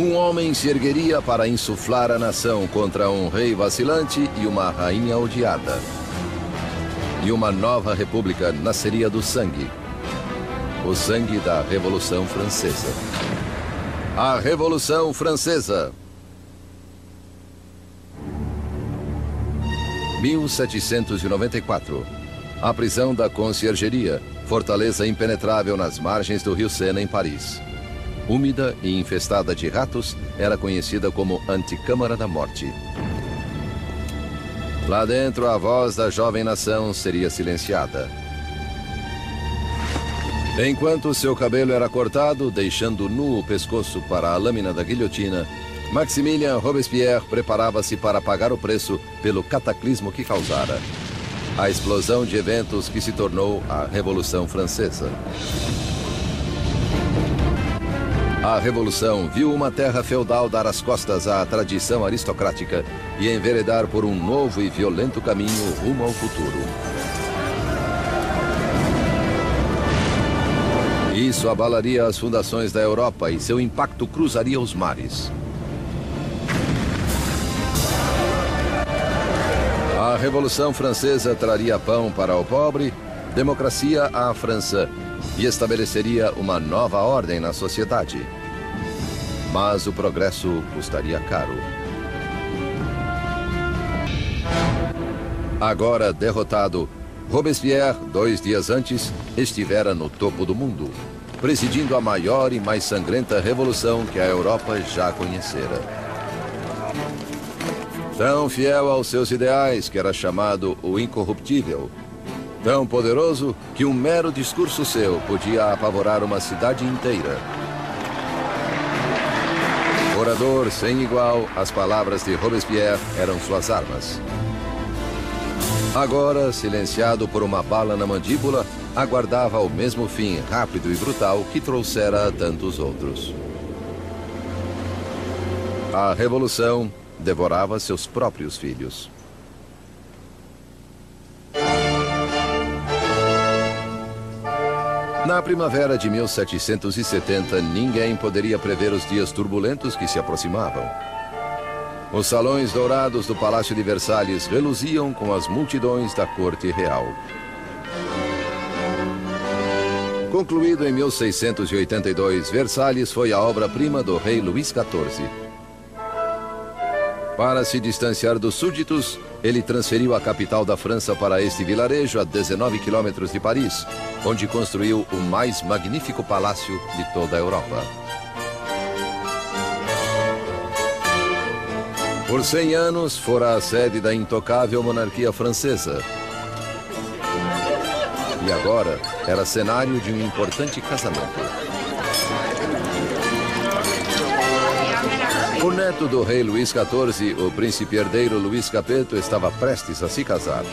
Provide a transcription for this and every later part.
Um homem se ergueria para insuflar a nação contra um rei vacilante e uma rainha odiada. E uma nova república nasceria do sangue. O sangue da Revolução Francesa. A Revolução Francesa. 1794. A prisão da Conciergeria, fortaleza impenetrável nas margens do rio Sena, em Paris. Úmida e infestada de ratos, era conhecida como Anticâmara da Morte. Lá dentro, a voz da jovem nação seria silenciada. Enquanto seu cabelo era cortado, deixando nu o pescoço para a lâmina da guilhotina, Maximilien Robespierre preparava-se para pagar o preço pelo cataclismo que causara. A explosão de eventos que se tornou a Revolução Francesa. A Revolução viu uma terra feudal dar as costas à tradição aristocrática e enveredar por um novo e violento caminho rumo ao futuro. Isso abalaria as fundações da Europa e seu impacto cruzaria os mares. A Revolução Francesa traria pão para o pobre, democracia à França e estabeleceria uma nova ordem na sociedade. Mas o progresso custaria caro. Agora derrotado, Robespierre, 2 dias antes, estivera no topo do mundo, presidindo a maior e mais sangrenta revolução que a Europa já conhecera. Tão fiel aos seus ideais que era chamado o incorruptível. Tão poderoso que um mero discurso seu podia apavorar uma cidade inteira. Orador sem igual, as palavras de Robespierre eram suas armas. Agora, silenciado por uma bala na mandíbula, aguardava o mesmo fim rápido e brutal que trouxera a tantos outros. A revolução devorava seus próprios filhos. Na primavera de 1770, ninguém poderia prever os dias turbulentos que se aproximavam. Os salões dourados do Palácio de Versalhes reluziam com as multidões da corte real. Concluído em 1682, Versalhes foi a obra-prima do rei Luís XIV. Para se distanciar dos súditos, ele transferiu a capital da França para este vilarejo a 19 quilômetros de Paris, onde construiu o mais magnífico palácio de toda a Europa. Por 100 anos, fora a sede da intocável monarquia francesa. E agora, era cenário de um importante casamento. O neto do rei Luís XIV, o príncipe herdeiro Luís Capeto, estava prestes a se casar.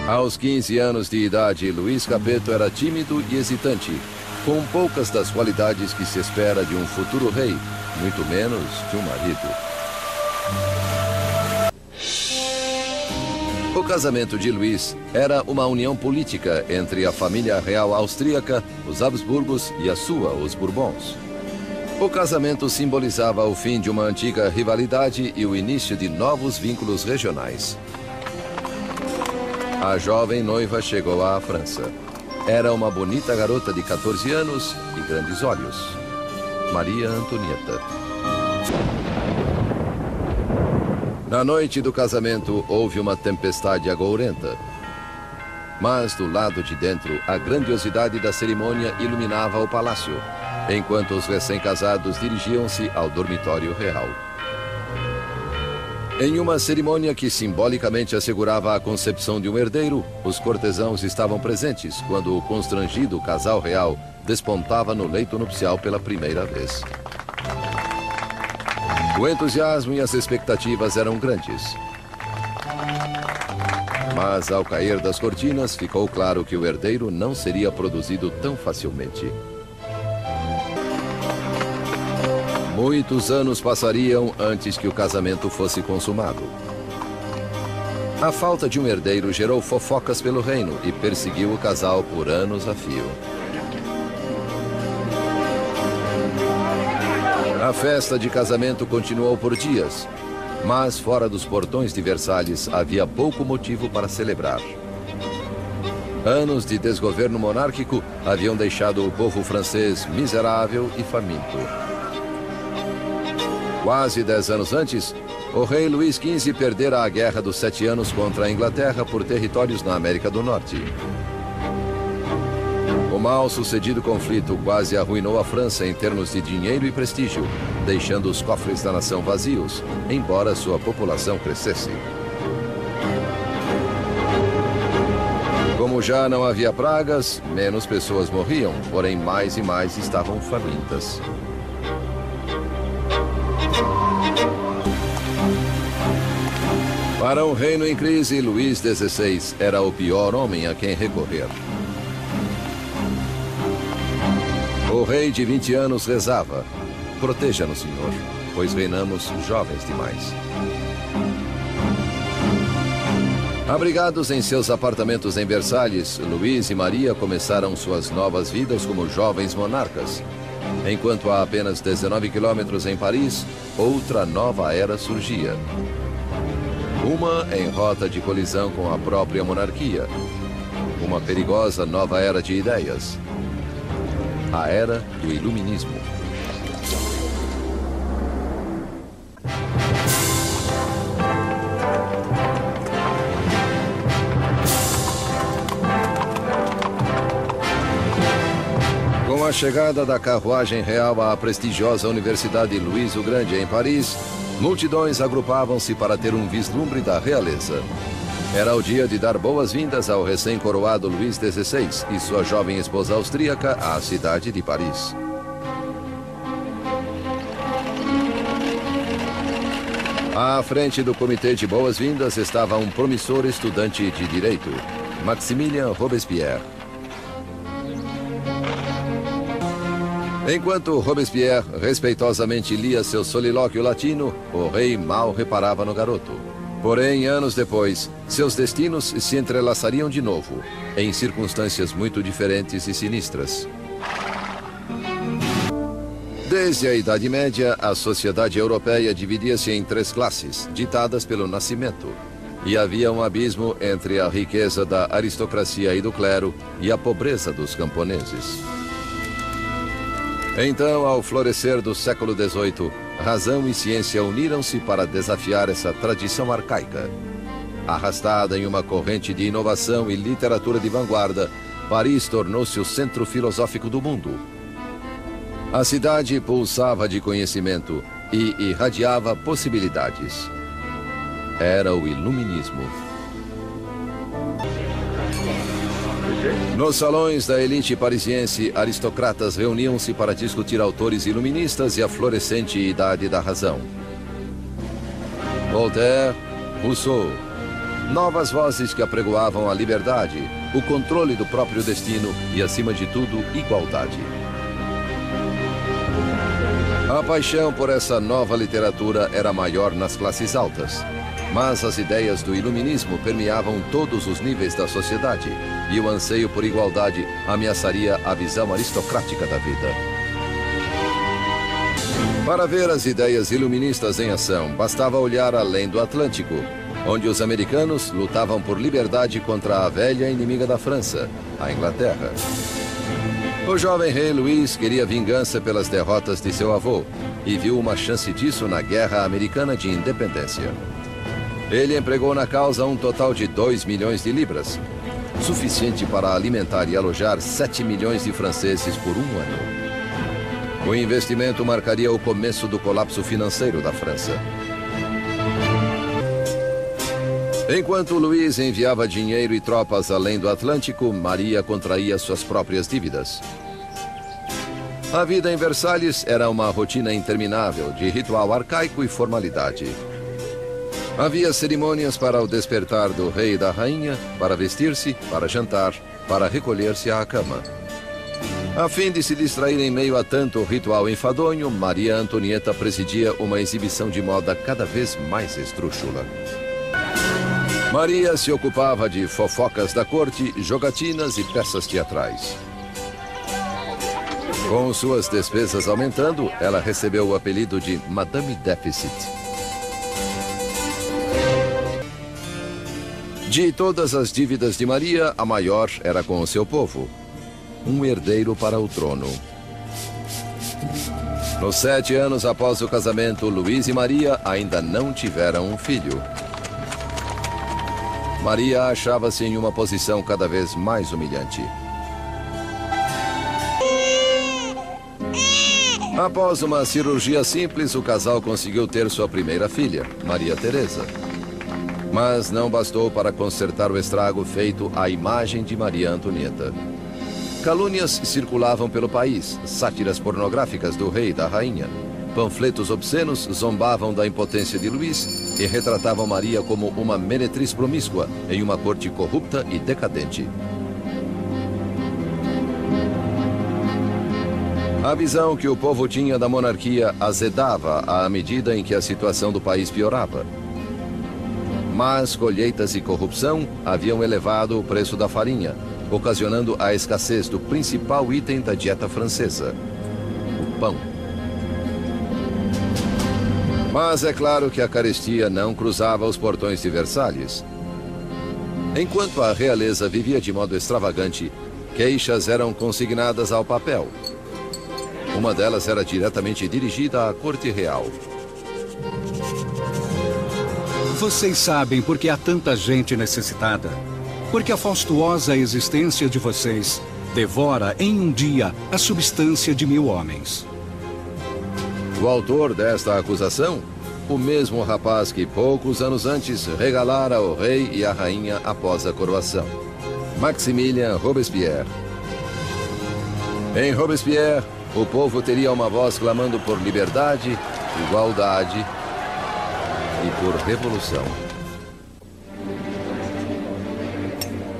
Aos 15 anos de idade, Luís Capeto era tímido e hesitante, com poucas das qualidades que se espera de um futuro rei, muito menos de um marido. O casamento de Luís era uma união política entre a família real austríaca, os Habsburgos, e a sua, os Bourbons. O casamento simbolizava o fim de uma antiga rivalidade e o início de novos vínculos regionais. A jovem noiva chegou à França. Era uma bonita garota de 14 anos e grandes olhos. Maria Antonieta. Na noite do casamento, houve uma tempestade agourenta. Mas, do lado de dentro, a grandiosidade da cerimônia iluminava o palácio, enquanto os recém-casados dirigiam-se ao dormitório real. Em uma cerimônia que simbolicamente assegurava a concepção de um herdeiro, os cortesãos estavam presentes quando o constrangido casal real despontava no leito nupcial pela primeira vez. O entusiasmo e as expectativas eram grandes. Mas, ao cair das cortinas, ficou claro que o herdeiro não seria produzido tão facilmente. Muitos anos passariam antes que o casamento fosse consumado. A falta de um herdeiro gerou fofocas pelo reino e perseguiu o casal por anos a fio. A festa de casamento continuou por dias, mas fora dos portões de Versalhes havia pouco motivo para celebrar. Anos de desgoverno monárquico haviam deixado o povo francês miserável e faminto. Quase 10 anos antes, o rei Luís XV perdera a Guerra dos 7 Anos contra a Inglaterra por territórios na América do Norte. O mal-sucedido conflito quase arruinou a França em termos de dinheiro e prestígio, deixando os cofres da nação vazios, embora sua população crescesse. Como já não havia pragas, menos pessoas morriam, porém mais e mais estavam famintas. Para um reino em crise, Luís XVI era o pior homem a quem recorrer. O rei de 20 anos rezava: proteja-nos, Senhor, pois reinamos jovens demais. Abrigados em seus apartamentos em Versalhes, Luís e Maria começaram suas novas vidas como jovens monarcas. Enquanto a apenas 19 quilômetros em Paris, outra nova era surgia. Uma em rota de colisão com a própria monarquia. Uma perigosa nova era de ideias. A era do Iluminismo. Com a chegada da carruagem real à prestigiosa Universidade Luís o Grande em Paris, multidões agrupavam-se para ter um vislumbre da realeza. Era o dia de dar boas-vindas ao recém-coroado Luís XVI e sua jovem esposa austríaca à cidade de Paris. À frente do comitê de boas-vindas estava um promissor estudante de direito, Maximilien Robespierre. Enquanto Robespierre respeitosamente lia seu solilóquio latino, o rei mal reparava no garoto. Porém, anos depois, seus destinos se entrelaçariam de novo, em circunstâncias muito diferentes e sinistras. Desde a Idade Média, a sociedade europeia dividia-se em 3 classes, ditadas pelo nascimento. E havia um abismo entre a riqueza da aristocracia e do clero e a pobreza dos camponeses. Então, ao florescer do século XVIII, razão e ciência uniram-se para desafiar essa tradição arcaica. Arrastada em uma corrente de inovação e literatura de vanguarda, Paris tornou-se o centro filosófico do mundo. A cidade pulsava de conhecimento e irradiava possibilidades. Era o Iluminismo. Nos salões da elite parisiense, aristocratas reuniam-se para discutir autores iluministas e a florescente idade da razão. Voltaire, Rousseau, novas vozes que apregoavam a liberdade, o controle do próprio destino e, acima de tudo, igualdade. A paixão por essa nova literatura era maior nas classes altas. Mas as ideias do iluminismo permeavam todos os níveis da sociedade e o anseio por igualdade ameaçaria a visão aristocrática da vida. Para ver as ideias iluministas em ação, bastava olhar além do Atlântico, onde os americanos lutavam por liberdade contra a velha inimiga da França, a Inglaterra. O jovem rei Luís queria vingança pelas derrotas de seu avô e viu uma chance disso na Guerra Americana de Independência. Ele empregou na causa um total de 2 milhões de libras, suficiente para alimentar e alojar 7 milhões de franceses por um ano. O investimento marcaria o começo do colapso financeiro da França. Enquanto Luís enviava dinheiro e tropas além do Atlântico, Maria contraía suas próprias dívidas. A vida em Versalhes era uma rotina interminável de ritual arcaico e formalidade. Havia cerimônias para o despertar do rei e da rainha, para vestir-se, para jantar, para recolher-se à cama. A fim de se distrair em meio a tanto ritual enfadonho, Maria Antonieta presidia uma exibição de moda cada vez mais esdrúxula. Maria se ocupava de fofocas da corte, jogatinas e peças teatrais. Com suas despesas aumentando, ela recebeu o apelido de Madame Déficit. De todas as dívidas de Maria, a maior era com o seu povo. Um herdeiro para o trono. Nos 7 anos após o casamento, Luís e Maria ainda não tiveram um filho. Maria achava-se em uma posição cada vez mais humilhante. Após uma cirurgia simples, o casal conseguiu ter sua primeira filha, Maria Teresa. Mas não bastou para consertar o estrago feito à imagem de Maria Antonieta. Calúnias circulavam pelo país, sátiras pornográficas do rei e da rainha. Panfletos obscenos zombavam da impotência de Luís e retratavam Maria como uma meretriz promíscua em uma corte corrupta e decadente. A visão que o povo tinha da monarquia azedava à medida em que a situação do país piorava. Mas colheitas e corrupção haviam elevado o preço da farinha, ocasionando a escassez do principal item da dieta francesa, o pão. Mas é claro que a carestia não cruzava os portões de Versalhes. Enquanto a realeza vivia de modo extravagante, queixas eram consignadas ao papel. Uma delas era diretamente dirigida à corte real. Vocês sabem por que há tanta gente necessitada. Porque a faustuosa existência de vocês devora em um dia a substância de 1000 homens. O autor desta acusação, o mesmo rapaz que poucos anos antes regalara o rei e a rainha após a coroação, Maximilien Robespierre. Em Robespierre, o povo teria uma voz clamando por liberdade, igualdade e por revolução.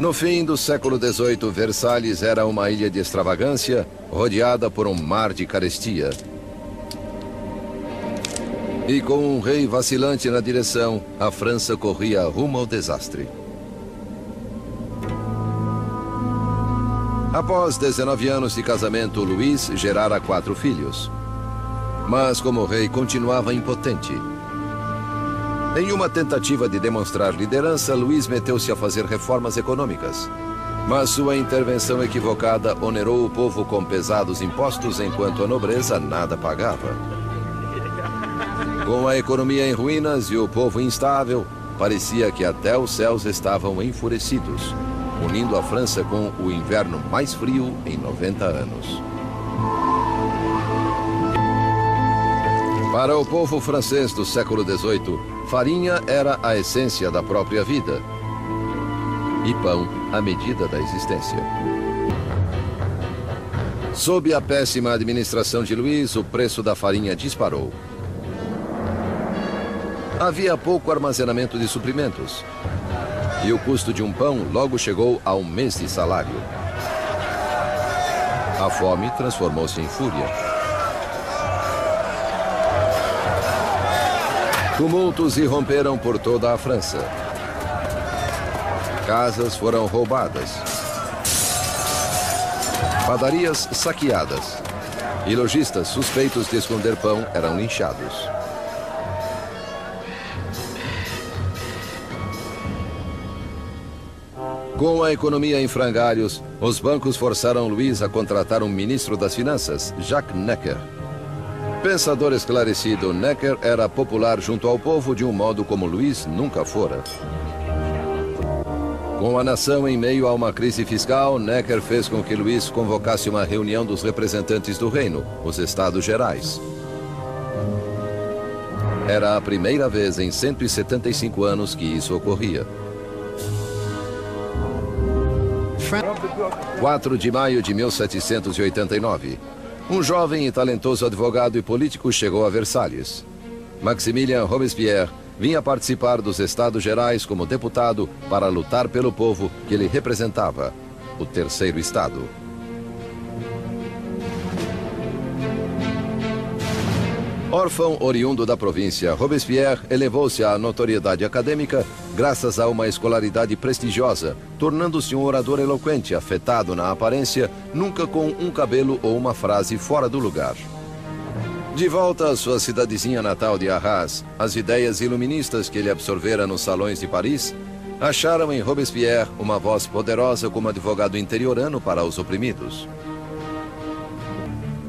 No fim do século XVIII, Versalhes era uma ilha de extravagância, rodeada por um mar de carestia. E com um rei vacilante na direção, a França corria rumo ao desastre. Após 19 anos de casamento, Luís gerara 4 filhos. Mas como rei continuava impotente. Em uma tentativa de demonstrar liderança, Luís meteu-se a fazer reformas econômicas. Mas sua intervenção equivocada onerou o povo com pesados impostos, enquanto a nobreza nada pagava. Com a economia em ruínas e o povo instável, parecia que até os céus estavam enfurecidos, unindo a França com o inverno mais frio em 90 anos. Para o povo francês do século XVIII, farinha era a essência da própria vida e pão a medida da existência. Sob a péssima administração de Luís, o preço da farinha disparou. Havia pouco armazenamento de suprimentos e o custo de um pão logo chegou a um mês de salário. A fome transformou-se em fúria. Tumultos irromperam por toda a França. Casas foram roubadas. Padarias saqueadas. E lojistas suspeitos de esconder pão eram linchados. Com a economia em frangalhos, os bancos forçaram Luís a contratar um ministro das Finanças, Jacques Necker. Pensador esclarecido, Necker era popular junto ao povo de um modo como Luís nunca fora. Com a nação em meio a uma crise fiscal, Necker fez com que Luís convocasse uma reunião dos representantes do reino, os Estados Gerais. Era a primeira vez em 175 anos que isso ocorria. 4 de maio de 1789. Um jovem e talentoso advogado e político chegou a Versalhes. Maximilien Robespierre vinha participar dos Estados Gerais como deputado para lutar pelo povo que ele representava, o Terceiro Estado. Órfão oriundo da província, Robespierre elevou-se à notoriedade acadêmica graças a uma escolaridade prestigiosa, tornando-se um orador eloquente, afetado na aparência, nunca com um cabelo ou uma frase fora do lugar. De volta à sua cidadezinha natal de Arras, as ideias iluministas que ele absorvera nos salões de Paris acharam em Robespierre uma voz poderosa como advogado interiorano para os oprimidos.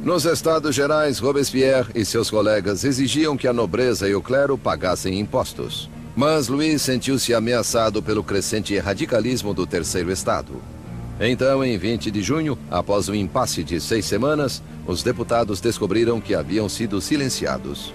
Nos Estados Gerais, Robespierre e seus colegas exigiam que a nobreza e o clero pagassem impostos. Mas Louis sentiu-se ameaçado pelo crescente radicalismo do Terceiro Estado. Então, em 20 de junho, após um impasse de 6 semanas, os deputados descobriram que haviam sido silenciados.